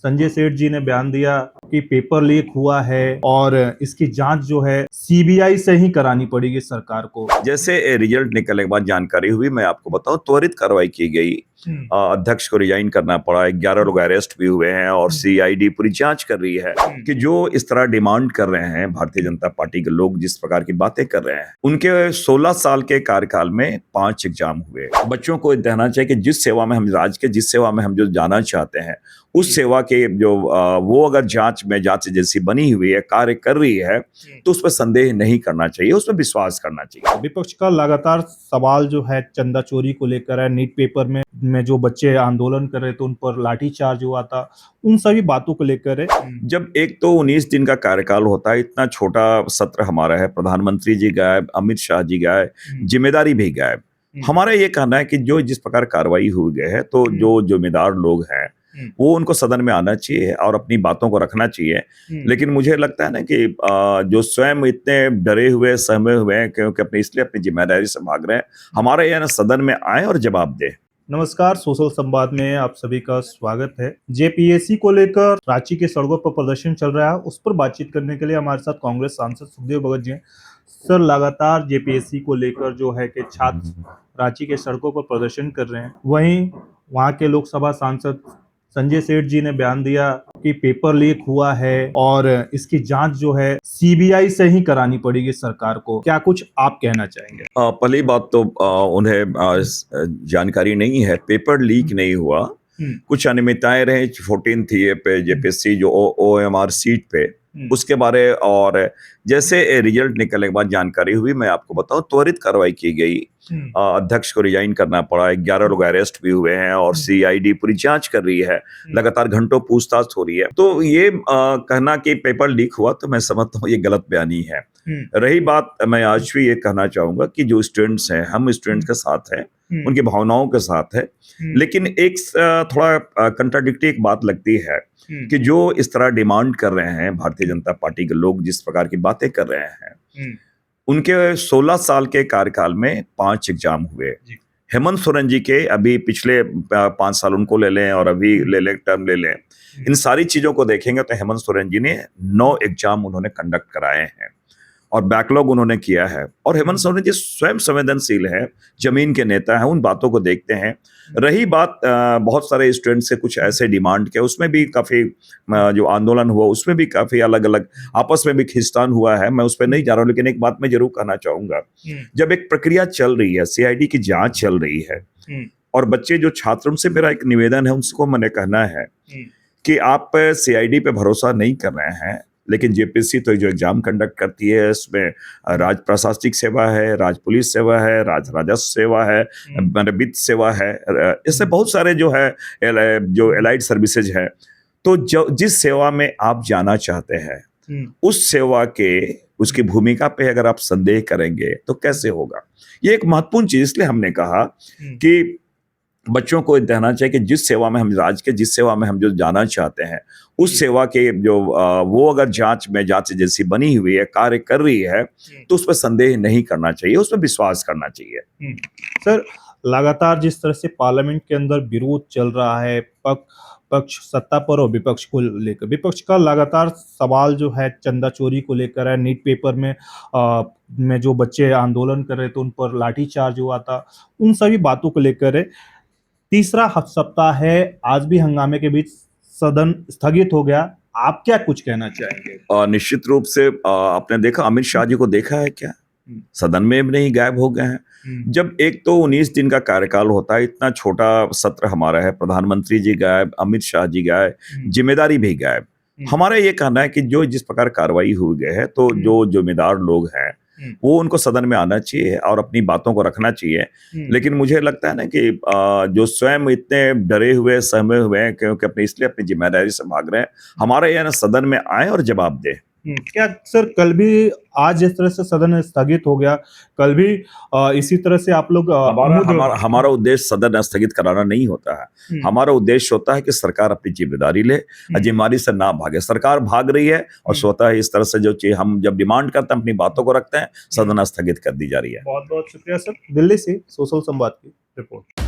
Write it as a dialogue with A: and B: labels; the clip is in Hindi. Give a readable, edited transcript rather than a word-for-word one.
A: संजय सेठ जी ने बयान दिया कि पेपर लीक हुआ है और इसकी जांच जो है सीबीआई से ही करानी पड़ेगी सरकार को।
B: जैसे रिजल्ट निकलने के बाद जानकारी हुई, मैं आपको बताऊं, त्वरित कार्रवाई की गई। अध्यक्ष को रिजाइन करना पड़ा, 11 लोग अरेस्ट भी हुए हैं और सीआईडी पूरी जांच कर रही है कि जो इस तरह डिमांड कर रहे हैं भारतीय जनता पार्टी के लोग, जिस प्रकार की बातें कर रहे हैं। उनके 16 साल के कार्यकाल में 5 एग्जाम हुए। बच्चों को कहना चाहिए कि जिस सेवा में हम राज्य के जिस सेवा में हम जो जाना चाहते हैं, उस सेवा के जो वो अगर जांच जैसी बनी हुई है, कार्य कर रही है, तो उस पर संदेह नहीं करना चाहिए, उस पर विश्वास करना चाहिए।
A: विपक्ष का लगातार सवाल जो है चंदा चोरी को लेकर है। नीट पेपर में जो बच्चे आंदोलन कर रहे थे उन पर लाठीचार्ज हुआ था, उन सभी बातों को लेकर है।
B: जब एक तो 19 दिन का कार्यकाल होता है, इतना छोटा सत्र हमारा है, प्रधानमंत्री जी गायब, अमित शाह जी गायब, जिम्मेदारी भी गायब। हमारा ये कहना है कि जो जिस प्रकार कार्रवाई हुई गई है, तो जो जिम्मेदार लोग हैं वो उनको सदन में आना चाहिए और अपनी बातों को रखना चाहिए। लेकिन मुझे लगता है ना कि जो स्वयं इतने डरे हुए सहमे हुए हैं, क्योंकि इसलिए अपनी जिम्मेदारी से भाग रहे हैं, हमारे यहाँ सदन में आए और जवाब दे।
A: नमस्कार, सोशल संवाद में आप सभी का स्वागत है। जेपीएससी को लेकर रांची के सड़कों पर प्रदर्शन चल रहा है, उस पर बातचीत करने के लिए हमारे साथ कांग्रेस सांसद सुखदेव भगत जी हैं। सर, लगातार जेपीएससी को लेकर जो है कि छात्र रांची के सड़कों पर प्रदर्शन कर रहे हैं, वहीं वहां के लोकसभा सांसद संजय सेठ जी ने बयान दिया कि पेपर लीक हुआ है और इसकी जांच जो है सीबीआई से ही करानी पड़ेगी सरकार को। क्या कुछ आप कहना चाहेंगे?
B: पहली बात तो उन्हें जानकारी नहीं है, पेपर लीक नहीं हुआ। कुछ अनियमितताएं रहे 14 थी ये पे जेपीएससी जो ओएमआर सीट पे, उसके बारे और जैसे रिजल्ट निकलने के बाद जानकारी हुई, मैं आपको बताऊं, त्वरित कार्रवाई की गई। अध्यक्ष को रिजाइन करना पड़ा, 11 लोग अरेस्ट भी हुए हैं और सीआईडी पूरी जांच कर रही है, लगातार घंटों पूछताछ हो रही है। तो ये कहना कि पेपर लीक हुआ, तो मैं समझता हूँ ये गलत बयानी है। रही बात, मैं आज भी ये कहना चाहूंगा कि जो स्टूडेंट्स हैं, हम स्टूडेंट्स के साथ हैं, उनकी भावनाओं के साथ है। लेकिन एक थोड़ा कंट्राडिक्टरी एक बात लगती है कि जो इस तरह डिमांड कर रहे हैं भारतीय जनता पार्टी के लोग, जिस प्रकार की बातें कर रहे हैं, उनके 16 साल के कार्यकाल में 5 एग्जाम हुए। हेमंत सोरेन जी के अभी पिछले 5 साल उनको ले लें और अभी ले लें, टर्म ले लें, इन सारी चीजों को देखेंगे तो हेमंत सोरेन जी ने 9 एग्जाम उन्होंने कंडक्ट कराए हैं और बैकलॉग उन्होंने किया है। और हेमंत सोरेन जी स्वयं संवेदनशील है, जमीन के नेता हैं, उन बातों को देखते हैं। रही बात बहुत सारे स्टूडेंट से कुछ ऐसे डिमांड के, उसमें भी काफी जो आंदोलन हुआ उसमें भी काफी अलग अलग आपस में भी खिंचातान हुआ है, मैं उस पर नहीं जा रहा हूं। लेकिन एक बात मैं जरूर कहना चाहूंगा, जब एक प्रक्रिया चल रही है, सीआईडी की जांच चल रही है और बच्चे जो छात्र, उनसे मेरा एक निवेदन है, उनको मैंने कहना है कि आप सीआईडी पे भरोसा नहीं कर रहे हैं, लेकिन जेपीएससी तो जो एग्जाम कंडक्ट करती है, इसमें राज प्रशासनिक सेवा है, राज पुलिस सेवा है, राज राजस्व सेवा है, वित्त सेवा है, इससे बहुत सारे जो है जो एलाइड सर्विसेज है। तो जो जिस सेवा में आप जाना चाहते हैं, उस सेवा के उसकी भूमिका पे अगर आप संदेह करेंगे तो कैसे होगा। ये एक महत्वपूर्ण चीज, इसलिए हमने कहा कि बच्चों को कहना चाहिए कि जिस सेवा में हम राज्य के जिस सेवा में हम जो जाना चाहते हैं, उस सेवा के जो वो अगर जांच जैसी बनी हुई है, कार्य कर रही है, तो उस पर संदेह नहीं करना चाहिए, उस पर विश्वास करना चाहिए।
A: सर, लगातार जिस तरह से पार्लियामेंट के अंदर विरोध चल रहा है, पक्ष सत्ता पर और विपक्ष को लेकर, विपक्ष का लगातार सवाल जो है चंदा चोरी को लेकर है। नीट पेपर में जो बच्चे आंदोलन कर रहे थे उन पर लाठीचार्ज हुआ था, उन सभी बातों को लेकर है। तीसरा सप्ताह है, आज भी हंगामे के बीच सदन स्थगित हो गया। आप क्या कुछ कहना चाहेंगे?
B: निश्चित रूप से आपने देखा, अमित शाह जी को देखा है क्या? सदन में भी नहीं, गायब हो गए हैं। जब एक तो 19 दिन का कार्यकाल होता है, इतना छोटा सत्र हमारा है, प्रधानमंत्री जी गायब, अमित शाह जी गायब, जिम्मेदारी भी गायब। हमारा ये कहना है कि जो जिस प्रकार कार्रवाई हुई गई है, तो जो जिम्मेदार लोग हैं वो उनको सदन में आना चाहिए और अपनी बातों को रखना चाहिए। लेकिन मुझे लगता है ना कि जो स्वयं इतने डरे हुए सहमे हुए हैं, क्योंकि इसलिए अपनी जिम्मेदारी से भाग रहे हैं, हमारे यहाँ सदन में आए और जवाब दे।
A: क्या सर, कल भी आज जिस तरह से सदन स्थगित हो गया, कल भी इसी तरह से आप लोग
B: हमारा उद्देश्य सदन स्थगित कराना नहीं होता है। हमारा उद्देश्य होता है कि सरकार अपनी जिम्मेदारी ले, जिम्मेदारी से ना भागे। सरकार भाग रही है और स्वतः इस तरह से जो चीज हम जब डिमांड करते हैं, अपनी बातों को रखते हैं, सदन स्थगित कर दी जा रही है।
A: बहुत बहुत शुक्रिया सर। दिल्ली से सोशल संवाद की रिपोर्ट।